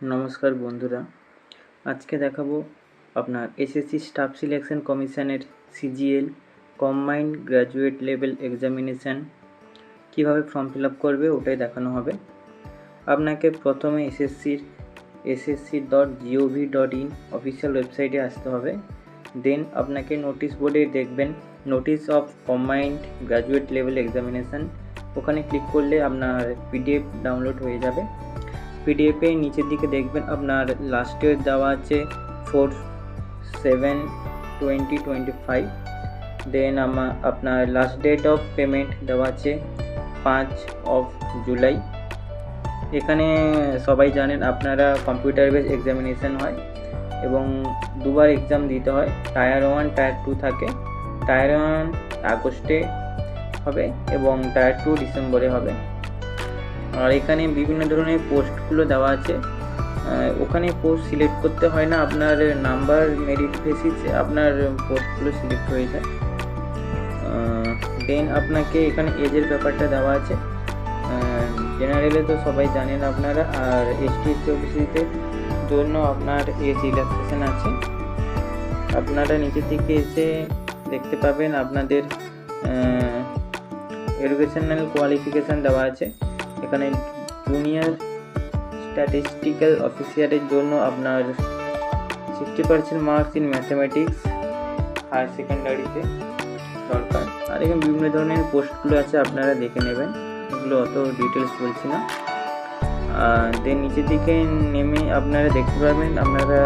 নমস্কার বন্ধুরা, আজকে দেখাবো আপনার এসএসসি স্টাফ সিলেকশন কমিশনের CGL combined graduate level examination কীভাবে ফর্ম ফিল আপ করবে ওটাই দেখানো হবে। আপনাকে প্রথমে ssc.gov.in অফিসিয়াল ওয়েবসাইটে আসতে হবে। দেন আপনাকে নোটিশ বোর্ডে দেখবেন notice of combined graduate level examination, ওখানে ক্লিক করলে আপনার পিডিএফ ডাউনলোড হয়ে যাবে। পিডিএফে নিচের দিকে দেখবেন আপনার লাস্ট ডেট দেওয়া আছে 4/7/2025। দেন আপনার লাস্ট ডেট অফ পেমেন্ট দেওয়া আছে 5 জুলাই। এখানে সবাই জানেন আপনারা কম্পিউটার বেস এক্সামিনেশান হয় এবং দুবার এক্সাম দিতে হয়। টায়ার 1 টায়ার 2 থাকে। টায়ার 1 আগস্টে হবে এবং টায়ার 2 ডিসেম্বরে হবে। আর এখানে বিভিন্ন ধরনের পোস্টগুলো দেওয়া আছে। ওখানে পোস্ট সিলেক্ট করতে হয় না, আপনার নাম্বার মেরিট বেসিসে আপনার পোস্টগুলো সিলেক্ট হয়ে যায়। দেন আপনাকে এখানে এজের ব্যাপারটা দেওয়া আছে। জেনারেলে তো সবাই জানেন আপনারা, আর এসটি ওবিসিদের জন্য আপনার এজ রিল্যাক্সেশন আছে। আপনারা নিচের দিকে এসে দেখতে পাবেন আপনাদের এডুকেশনাল কোয়ালিফিকেশান দেওয়া আছে। এখানে জুনিয়র স্ট্যাটিস্টিক্যাল অফিসারের জন্য আপনার 60% মার্কস ইন ম্যাথামেটিক্স হায়ার সেকেন্ডারিতে দরকার। আর এখানে বিভিন্ন ধরনের পোস্টগুলো আছে, আপনারা দেখে নেবেন, এগুলো অত ডিটেলস বলছি না। দেন নিচের দিকে নেমে আপনারা দেখতে পাবেন, আপনারা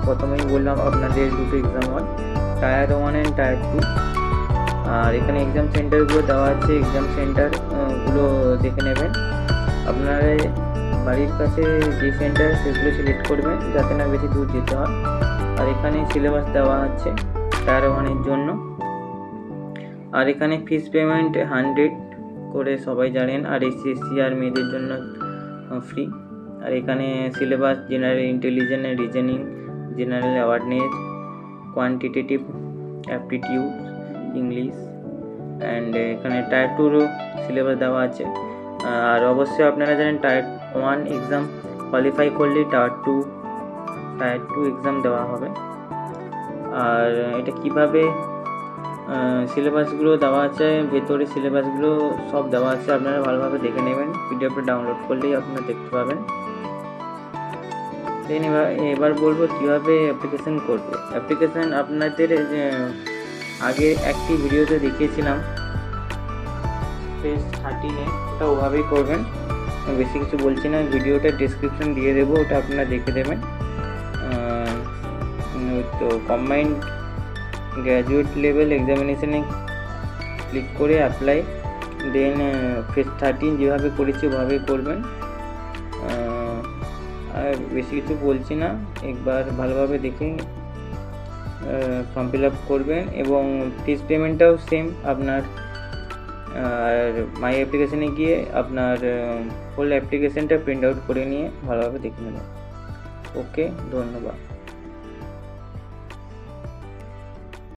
প্রথমেই বললাম আপনাদের দুটো এক্সাম হয়, টায়ার 1 অ্যান্ড টায়ার 2। আর এখানে এক্সাম সেন্টারগুলো দেওয়া আছে, এক্সাম সেন্টারগুলো দেখে নেবেন। আপনারা বাড়ির কাছে যে সেন্টার সেগুলো সিলেক্ট করবেন যাতে না বেশি দূর যেতে হয়। আর এখানে সিলেবাস দেওয়া আছে টায়ার 1-এর জন্য। আর এখানে ফিস পেমেন্ট 100 করে সবাই জানেন, আর এসসি আর মেয়েদের জন্য ফ্রি। আর এখানে syllabus general intelligence, reasoning, general awareness, quantitative aptitude, English. And এখানে টায়ার 2রও সিলেবাস দেওয়া আছে। আর অবশ্যই আপনারা জানেন টায়ার 1 এক্সাম কোয়ালিফাই করলে টায়ার 2 এক্সাম দেওয়া হবে। আর এটা কিভাবে সিলেবাসগুলো দেওয়া আছে, ভেতরে সিলেবাসগুলো সব দেওয়া আছে, আপনারা ভালোভাবে দেখে নেবেন। পিডিএফটা ডাউনলোড করলেই আপনারা দেখতে পাবেন। দেন এবার বলবো কীভাবে অ্যাপ্লিকেশান করবে। অ্যাপ্লিকেশান আপনাদের আগে একটি ভিডিওতে দেখিয়েছিলাম পেজ 13-এ, ওটা ওভাবেই করবেন, বেশি কিছু বলছি না। ভিডিওটা ডেসক্রিপশন দিয়ে দেবো, ওটা আপনারা দেখে দেবেন। তো কম্বাইন্ড গ্র্যাজুয়েট লেভেল এক্সামিনেশানে ক্লিক করে অ্যাপ্লাই, দেন পেজ 13 যেভাবে করেছি ওভাবেই করবেন। আর বেশি কিছু বলছি না, একবার ভালোভাবে দেখে ফর্ম ফিল আপ করবেন এবং ফিস পেমেন্টটাও সেম আপনার। আর মাই অ্যাপ্লিকেশানে গিয়ে আপনার ফুল অ্যাপ্লিকেশানটা প্রিন্ট আউট করে নিয়ে ভালোভাবে দেখে নেবেন। ওকে, ধন্যবাদ।